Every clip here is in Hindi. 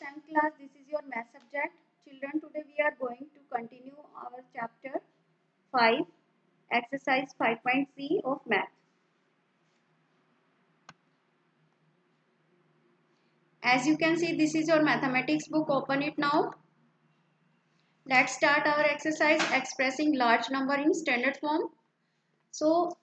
10th class. This is your math subject. Children, today we are going to continue our chapter 5, exercise 5.c of math. As you can see, this is your mathematics book. Open it now. Let's start our exercise expressing large number in standard form. So,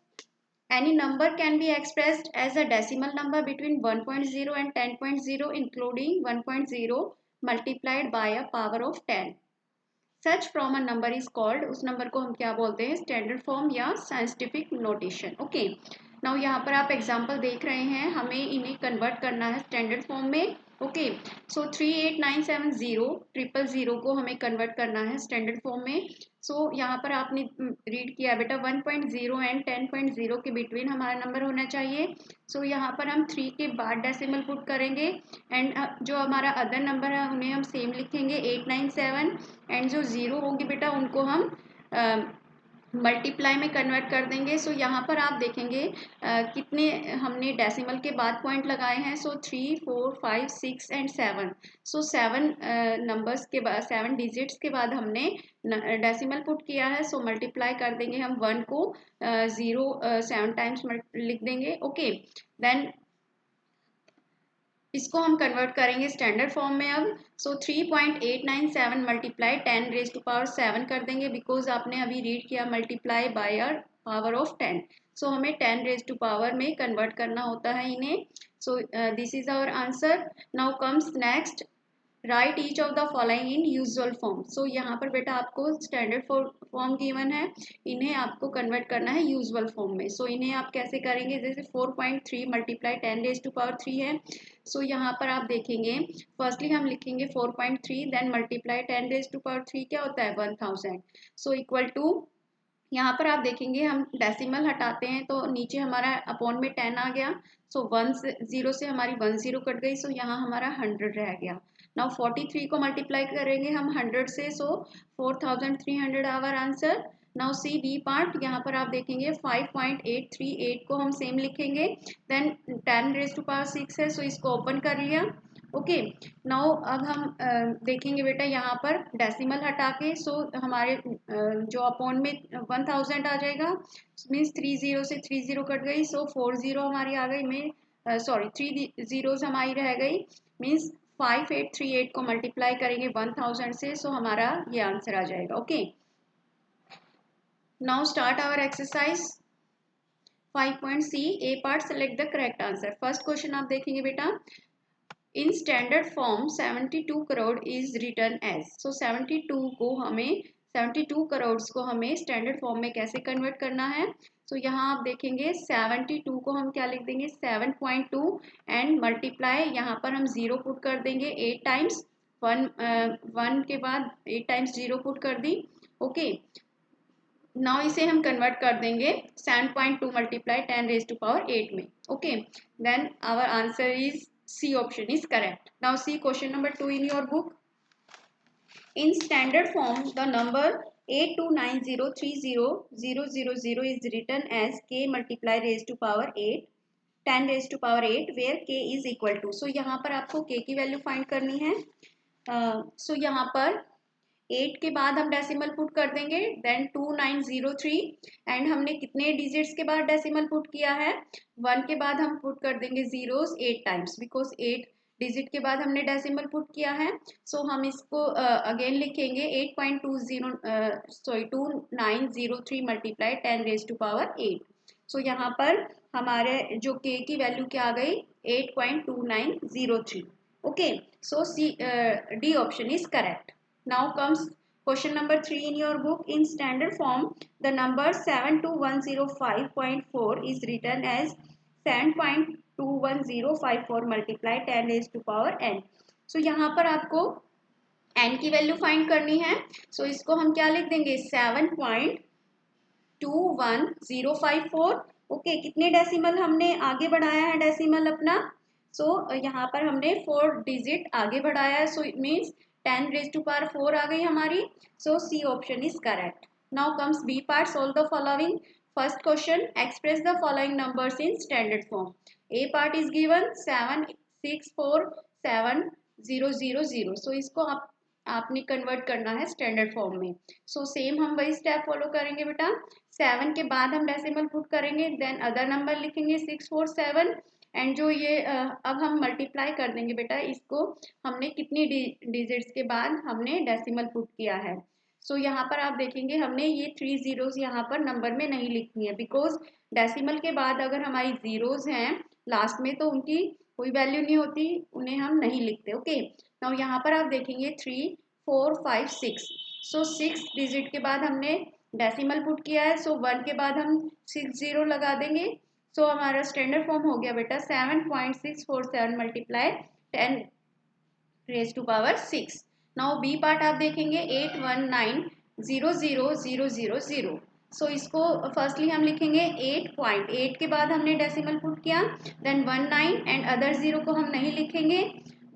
any number can be expressed as a decimal number between 1.0 and 10.0, including 1.0 multiplied by a power of 10. Such from a number is called, उस नंबर को हम क्या बोलते हैं, स्टैंडर्ड फॉर्म या साइंटिफिक नोटेशन. ओके, नाउ यहाँ पर आप एग्जांपल देख रहे हैं, हमें इन्हें कन्वर्ट करना है स्टैंडर्ड फॉर्म में. ओके, सो 38970 को हमें कन्वर्ट करना है स्टैंडर्ड फॉर्म में. सो यहाँ पर आपने रीड किया बेटा 1.0 एंड 10.0 के बिटवीन हमारा नंबर होना चाहिए. सो यहाँ पर हम 3 के बाद डेसिमल पुट करेंगे एंड जो हमारा अदर नंबर है उन्हें हम सेम लिखेंगे 897 एंड जो 0 होंगे बेटा उनको हम मल्टीप्लाई में कन्वर्ट कर देंगे. सो यहाँ पर आप देखेंगे कितने हमने डेसिमल के बाद पॉइंट लगाए हैं. सो 3, 4, 5, 6 एंड 7. सो 7 नंबर्स के बाद 7 डिजिट्स के बाद हमने डेसिमल पुट किया है. सो मल्टीप्लाई कर देंगे हम 1 को 0 7 टाइम्स लिख देंगे. ओके, देन इसको हम कन्वर्ट करेंगे स्टैंडर्ड फॉर्म में अब. So 3.897 multiply 10 raise to power 7 कर देंगे, बिकॉज आपने अभी रीड किया multiply by power of 10. So हमें 10 रेज टू पावर में कन्वर्ट करना होता है इन्हें. So this is our answer. Now comes next, right each of the following in usual form. So यहाँ पर बेटा आपको स्टैंडर्ड फॉर्म गिवन है, इन्हें आपको कन्वर्ट करना है यूजुअल फॉर्म में. सो इन्हें आप कैसे करेंगे, जैसे 4.3 मल्टीप्लाई 10 रेज टू पावर 3 है. सो यहाँ पर आप देखेंगे फर्स्टली हम लिखेंगे 4.3, then multiply 10 raise to power 3 क्या होता है 1000. सो इक्वल टू, यहाँ पर आप देखेंगे हम डेसिमल हटाते हैं तो नीचे हमारा अपॉन में 10 आ गया. सो 10 से हमारी 10 कट गई. सो यहाँ हमारा 100 रह गया. नाउ 43 को मल्टीप्लाई करेंगे हम 100 से. सो 4300 our answer. Now C D part, यहाँ पर आप देखेंगे 5.838 को हम सेम लिखेंगे. देन 10 रेज टू पावर 6 है. सो इसको ओपन कर लिया. ओके, नाउ अब हम देखेंगे बेटा यहाँ पर डेसिमल हटा के. सो हमारे जो अपॉन में 1000 आ जाएगा, मीन्स 30 से 30 कट गई. सो 40 हमारी आ गई में सॉरी 3 जीरोस हमारी रह गई, मीन्स 5838 को मल्टीप्लाई करेंगे 1000 से. सो हमारा ये आंसर आ जाएगा. Okay, now start our exercise 5.c A part. Select the correct answer. First question आप देखेंगे बेटा, in standard form 72 crore is written as. So 72 crore को हमें स्टैंडर्ड फॉर्म में कैसे कन्वर्ट करना है. सो यहाँ आप देखेंगे 72 को हम क्या लिख देंगे 7.2 एंड मल्टीप्लाई, यहाँ पर हम 0 पुट कर देंगे 8 टाइम्स. 1 के बाद 8 टाइम्स 0 पुट कर दी. ओके, नाउ इसे हम कन्वर्ट कर देंगे 7.2 मल्टीप्लाई 10 रेज टू पावर 8 में. Okay, then our answer is C option is correct. Now see question number 2 in your book. In standard form, the number 829030000 is written as k multiply raised to power 8, 10 raised to power 8, where k is equal to. So यहाँ पर आपको k की वैल्यू फाइंड करनी है. So यहाँ पर 8 के बाद हम डेसिमल पुट कर देंगे, देन 2903 एंड हमने कितने डिजिट्स के बाद डेसिमल पुट किया है 1 के बाद हम पुट कर देंगे जीरोस 8 टाइम्स, बिकॉज 8 डिजिट के बाद हमने डेसिमल पुट किया है. सो हम इसको अगेन लिखेंगे 2903 मल्टीप्लाई 10 रेज टू पावर 8. सो यहाँ पर हमारे जो k की वैल्यू क्या आ गई 8.2903. Okay, so C D option is correct. Now comes question number 3 in your book. In standard form, the number 72105.4 is written as 7.21054 multiply 10 raised to power n. So यहाँ पर आपको n की वैल्यू फाइंड करनी है. So इसको हम क्या लिख देंगे 7.21054. ओके, कितने डेसिमल हमने आगे बढ़ाया है डेसिमल अपना. सो यहाँ पर हमने 4 डिजिट आगे बढ़ाया है. So it means 10 raise to power 4 आ गई हमारी. So C option is correct. Now comes B part, solve the following. First question, express the following numbers in standard form. A part is given 764 7 0.000। So इसको आपने कन्वर्ट करना है स्टैंडर्ड फॉर्म में। सो सेम हम वही स्टेप फॉलो करेंगे बेटा। 7 के बाद हम डेसिमल पुट करेंगे, देन अदर नंबर लिखेंगे 647, एंड जो ये अब हम मल्टीप्लाई कर देंगे बेटा इसको, हमने कितनी डिजिट्स के बाद हमने डेसिमल पुट किया है। सो यहाँ पर आप देखेंगे हमने ये 3 जीरोस यहाँ पर नंबर में नहीं लिखी है, बिकॉज डेसिमल के बाद अगर हमारी जीरोस हैं लास्ट में तो उनकी कोई वैल्यू नहीं होती, उन्हें हम नहीं लिखते। ओके, नाउ यहाँ पर आप देखेंगे 3 4 5 6। सो 6 डिजिट के बाद हमने डेसिमल पुट किया है, सो 1 के बाद हम 6 जीरो लगा देंगे। सो हमारा स्टैंडर्ड फॉर्म हो गया बेटा 7.647 multiply 10 raise to power 6। Now B part आप देखेंगे 819000000। सो इसको फर्स्टली हम लिखेंगे 8.8 के बाद हमने डेसिमल पुट किया, देन 19 एंड अदर जीरो को हम नहीं लिखेंगे,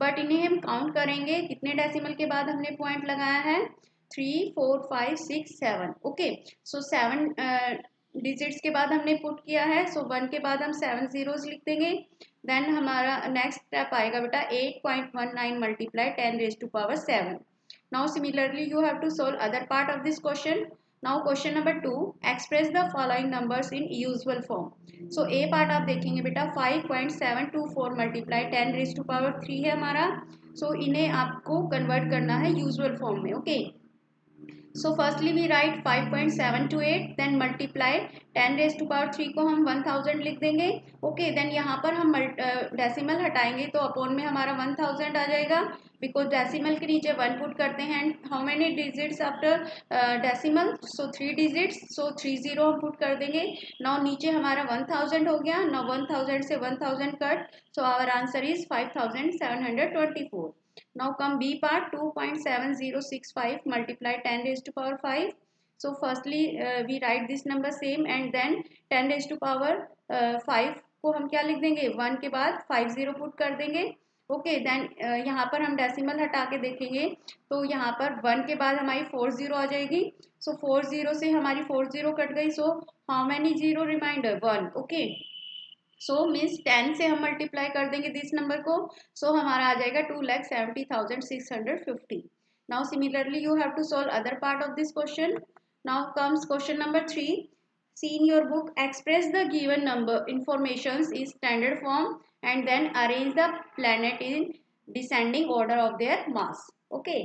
बट इन्हें हम काउंट करेंगे कितने डेसिमल के बाद हमने पॉइंट लगाया है, 3 4 5 6 7। ओके, सो 7 डिजिट्स के बाद हमने पुट किया है, सो 1 के बाद हम 7 जीरोस लिख देंगे। देन हमारा नेक्स्ट स्टेप आएगा बेटा 8.19 multiply 10 raise to power 7। Now similarly you have to solve other part of this question. Now question number 2, express the following numbers in usual form. So A part आप देखेंगे बेटा 5.724 मल्टीप्लाई 10 रेज टू पावर 3 है हमारा। सो इन्हें आपको कन्वर्ट करना है यूजुअल फॉर्म में। Okay, so firstly we write 5.728, then multiply 10 raised to power 3 को हम 1000 लिख देंगे। ओके, देन यहाँ पर हम डेसिमल हटाएंगे तो अपॉन में हमारा 1000 आ जाएगा, बिकॉज डेसिमल के नीचे 1 पुट करते हैं। How many digits after decimal, so 3 digits, so 30 हम पुट कर देंगे। नाउ नीचे हमारा 1000 हो गया, नाउ 1000 से 1000 cut, so our answer is 5724। Now come B part, 2.7065 multiply 10 raised to power 5. So firstly we write this number same, and then 10 raised to power 5 को हम क्या लिख देंगे, 1 के बाद 50 पुट कर देंगे। ओके, देन यहाँ पर हम डेसिमल हटा के देखेंगे तो यहाँ पर 1 के बाद हमारी 40 आ जाएगी। सो 40 से हमारी 40 कट गई, so how many zero reminder, 1। Okay, so means 10 से हम मल्टीप्लाई कर देंगे दिस नंबर को, सो हमारा आ जाएगा 2,70,650। Now similarly you have to solve other part of this question. Now comes question number 3, see in your book, express the given number information is standard form and then arrange the planet in descending order of their mass. Okay,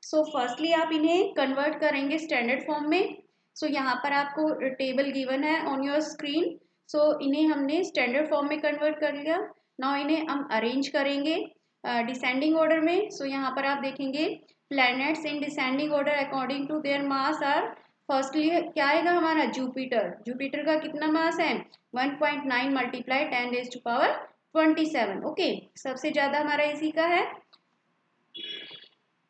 so firstly आप इन्हें कन्वर्ट करेंगे स्टैंडर्ड फॉर्म में। सो यहाँ पर आपको टेबल गिवन है ऑन योर स्क्रीन, सो इन्हें हमने स्टैंडर्ड फॉर्म में कन्वर्ट कर लिया। नाउ इन्हें हम अरेंज करेंगे डिसेंडिंग ऑर्डर में। सो यहाँ पर आप देखेंगे planets in descending order according to their mass are, firstly क्या आएगा हमारा जुपिटर। जुपिटर का कितना मास है, 1.9 multiply 10 raise to power 27। Okay, सबसे ज्यादा हमारा इसी का है।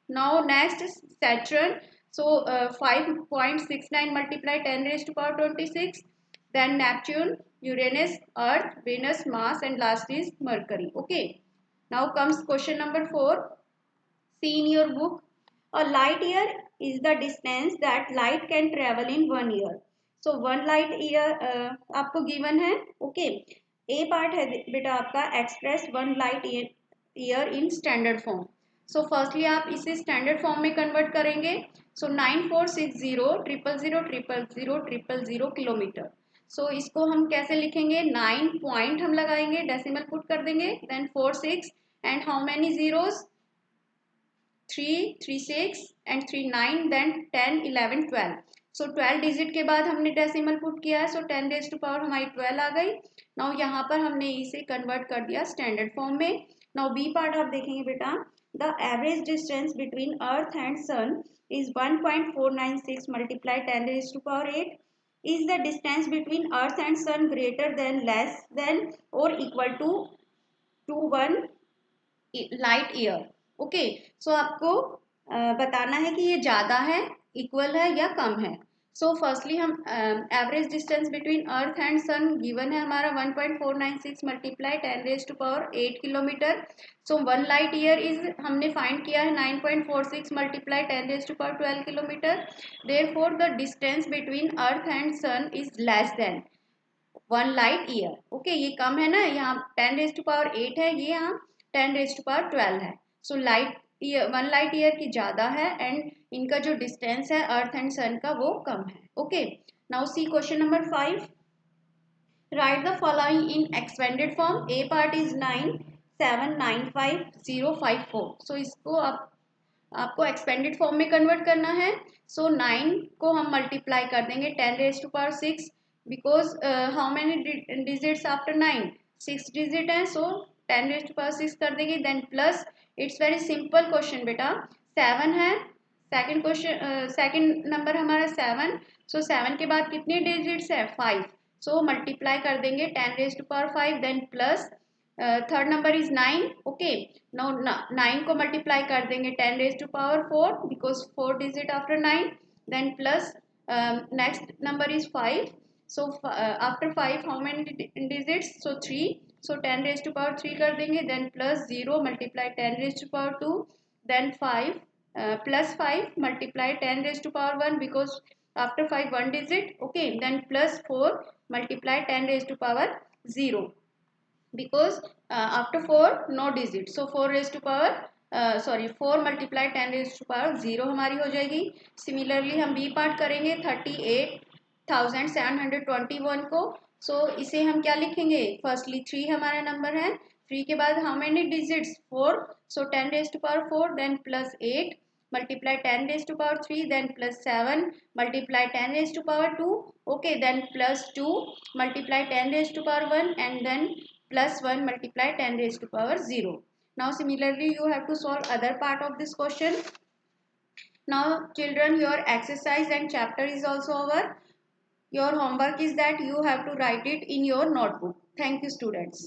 Now next Saturn, so 5.69 multiply 10 raise to power 26, then Neptune, Uranus, Earth, Venus, Mars, and last is Mercury. Okay, now comes question number 4. See in your book, a light year is the distance that light can travel in 1 year. So 1 light year आपको given है। Okay, A part है बेटा आपका express 1 light year in standard form. So firstly आप इसे standard form में convert करेंगे। So 946000000000 kilometre. सो इसको हम कैसे लिखेंगे, 9 पॉइंट हम लगाएंगे, डेसिमल पुट कर देंगे, then 4 6 and how many zeros, 3 3 6 and 3 9, then 10 11 12। So 12 digit के बाद हमने डेसिमल पुट किया है, सो 10 रेज टू पावर हमारी 12 आ गई। नाउ यहाँ पर हमने इसे कन्वर्ट कर दिया स्टैंडर्ड फॉर्म में। नाउ बी पार्ट आप देखेंगे बेटा, the average distance between earth and sun is 1.496 multiply 10 raise to power 8। Is the distance between earth and sun greater than, less than or equal to 1 light year? Okay, सो आपको बताना है कि ये ज़्यादा है, इक्वल है या कम है। सो फर्स्टली हम average distance between earth and sun given है हमारा 1.496 multiply 10 raise to power 8 kilometre. So 1 light year is हमने फाइंड किया है 9.46 multiply 10 raise to power 12 kilometre. Therefore the distance between earth and sun is less than 1 light year. Okay, ये कम है ना, यहाँ 10 रेज टू पावर 8 है, ये यहाँ 10 रेज टू पावर 12 है। So light year 1 light year की ज़्यादा है एंड इनका जो डिस्टेंस है अर्थ एंड सन का वो कम है. Okay, now see question number 5. Write the following in expanded form. A part is 9795054. So इसको आपको एक्सपेंडेड फॉर्म में कन्वर्ट करना है. सो 9 को हम मल्टीप्लाई कर देंगे 10⁻6 because how many digits after 9, 6 डिजिट है. सो 10⁻6 कर देंगे. Then plus, it's very simple question बेटा. 7 है, सेकंड क्वेश्चन, सेकंड नंबर हमारा 7. सो 7 के बाद कितने डिजिट्स है? 5. सो मल्टीप्लाई कर देंगे 10⁻5. Then plus third number is 9. Okay, no 9 को मल्टीप्लाई कर देंगे 10⁻4 because 4 digit after 9. Then plus next number is 5. So after 5 how many digits? So 3. So 10⁻3 कर देंगे. Then plus 0 multiply 10⁻2. Then 5 plus 5 multiply 10⁻1 because after 5 one digit. Okay, then plus 4 multiply 10⁻0 because after 4 no digit. So 4 multiply 10⁻0 हमारी हो जाएगी. सिमिलरली हम बी पार्ट करेंगे 38,721 को. सो इसे हम क्या लिखेंगे? फर्स्टली 3 हमारा नंबर है. 3 के बाद how many digits? 4. So 10⁻4 then plus 8 multiply 10⁻3 then plus 7 multiply 10⁻2. Okay, then plus 2 multiply 10⁻1 and then plus 1 multiply 10⁻0. Now similarly you have to solve other part of this question. Now children, your exercise and chapter is also over. Your homework is that you have to write it in your notebook. Thank you students.